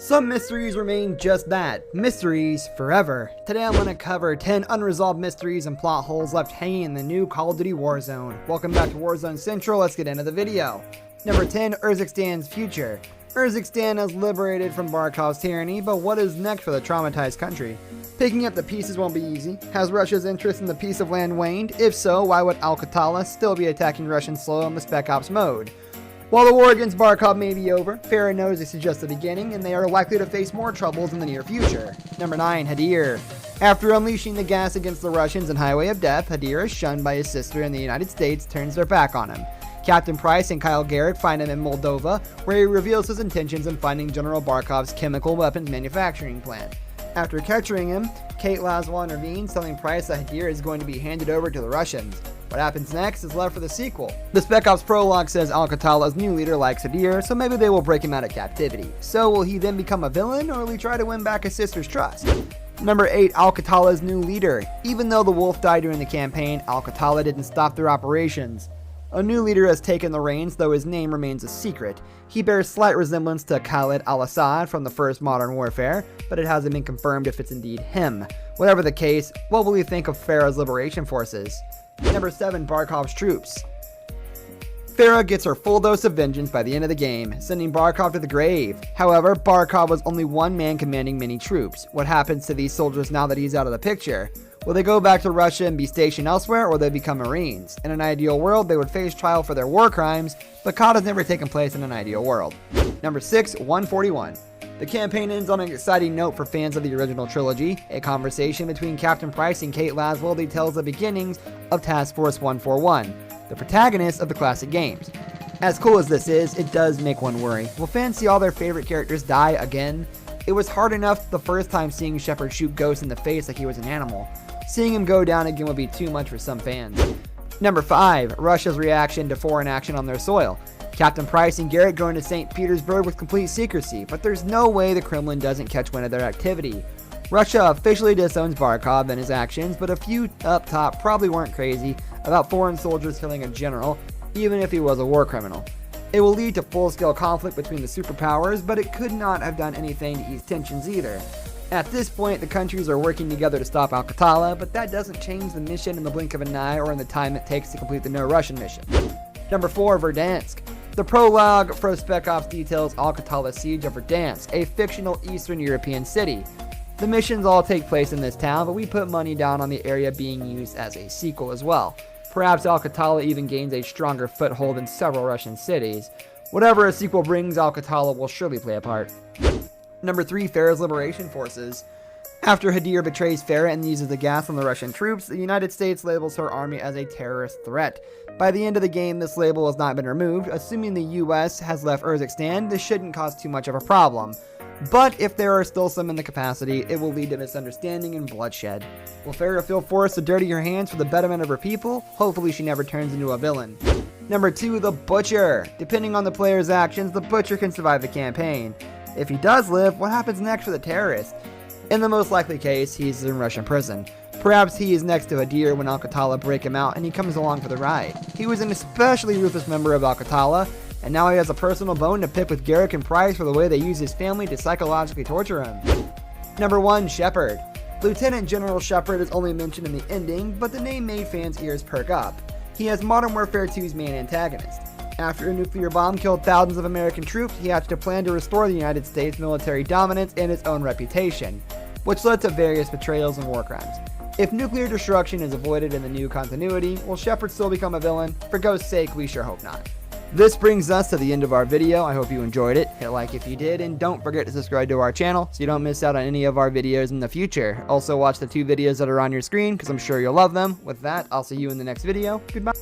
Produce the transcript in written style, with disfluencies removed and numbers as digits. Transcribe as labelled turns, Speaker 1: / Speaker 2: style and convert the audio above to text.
Speaker 1: Some mysteries remain just that, mysteries forever. Today I'm going to cover 10 unresolved mysteries and plot holes left hanging in the new Call of Duty Warzone. Welcome back to Warzone Central, let's get into the video. Number 10, Urzistan's future. Urzikistan has liberated from Barkov's tyranny, but what is next for the traumatized country? Picking up the pieces won't be easy. Has Russia's interest in the piece of land waned? If so, why would Al-Qatala still be attacking Russian soil in the Spec Ops mode? While the war against Barkov may be over, Farah knows this is just the beginning, and they are likely to face more troubles in the near future. Number 9, Hadir. After unleashing the gas against the Russians in Highway of Death, Hadir is shunned by his sister in the United States, turns their back on him. Captain Price and Kyle Garrett find him in Moldova, where he reveals his intentions in finding General Barkov's chemical weapons manufacturing plant. After capturing him, Kate Laswell intervenes, telling Price that Hadir is going to be handed over to the Russians. What happens next is left for the sequel. The Spec Ops prologue says Al-Qatala's new leader likes Hadir, so maybe they will break him out of captivity. So will he then become a villain, or will he try to win back his sister's trust? Number 8, Al-Qatala's new leader. Even though the wolf died during the campaign, Al-Qatala didn't stop their operations. A new leader has taken the reins, though his name remains a secret. He bears slight resemblance to Khalid al-Assad from the first Modern Warfare, but it hasn't been confirmed if it's indeed him. Whatever the case, what will you think of Farah's liberation forces? Number 7, Barkov's troops. Farah gets her full dose of vengeance by the end of the game, sending Barkov to the grave. However, Barkov was only one man commanding many troops. What happens to these soldiers now that he's out of the picture? Will they go back to Russia and be stationed elsewhere, or will they become Marines? In an ideal world, they would face trial for their war crimes, but COD has never taken place in an ideal world. Number 6, 141. The campaign ends on an exciting note for fans of the original trilogy. A conversation between Captain Price and Kate Laswell details the beginnings of Task Force 141, the protagonist of the classic games. As cool as this is, it does make one worry. Will fans see all their favorite characters die again? It was hard enough the first time seeing Shepard shoot Ghost in the face like he was an animal. Seeing him go down again would be too much for some fans. Number 5, Russia's reaction to foreign action on their soil. Captain Price and Garrett go into St. Petersburg with complete secrecy, but there's no way the Kremlin doesn't catch wind of their activity. Russia officially disowns Barkov and his actions, but a few up top probably weren't crazy about foreign soldiers killing a general, even if he was a war criminal. It will lead to full-scale conflict between the superpowers, but it could not have done anything to ease tensions either. At this point, the countries are working together to stop Al-Qatala, but that doesn't change the mission in the blink of an eye or in the time it takes to complete the No Russian mission. Number 4, Verdansk. The prologue for Spec Ops details Al-Qatala's siege of Verdansk, a fictional Eastern European city. The missions all take place in this town, but we put money down on the area being used as a sequel as well. Perhaps Al-Qatala even gains a stronger foothold in several Russian cities. Whatever a sequel brings, Al-Qatala will surely play a part. Number 3, Farah's liberation forces. After Hadir betrays Farah and uses the gas on the Russian troops, the United States labels her army as a terrorist threat. By the end of the game, this label has not been removed. Assuming the US has left Urzikistan, this shouldn't cause too much of a problem. But if there are still some in the capacity, it will lead to misunderstanding and bloodshed. Will Farah feel forced to dirty her hands for the betterment of her people? Hopefully she never turns into a villain. Number 2, the Butcher. Depending on the player's actions, the Butcher can survive the campaign. If he does live, what happens next for the terrorist? In the most likely case, he's in Russian prison. Perhaps he is next to Hadir when Al-Qatala break him out and he comes along for the ride. He was an especially ruthless member of Al-Qatala, and now he has a personal bone to pick with Garrett and Price for the way they use his family to psychologically torture him. Number 1, Shepard. Lieutenant General Shepard is only mentioned in the ending, but the name made fans' ears perk up. He is Modern Warfare 2's main antagonist. After a nuclear bomb killed thousands of American troops, he hatched a plan to restore the United States' military dominance and its own reputation, which led to various betrayals and war crimes. If nuclear destruction is avoided in the new continuity, will Shepard still become a villain? For Ghost's sake, we sure hope not. This brings us to the end of our video. I hope you enjoyed it. Hit like if you did, and don't forget to subscribe to our channel so you don't miss out on any of our videos in the future. Also watch the 2 videos that are on your screen because I'm sure you'll love them. With that, I'll see you in the next video. Goodbye.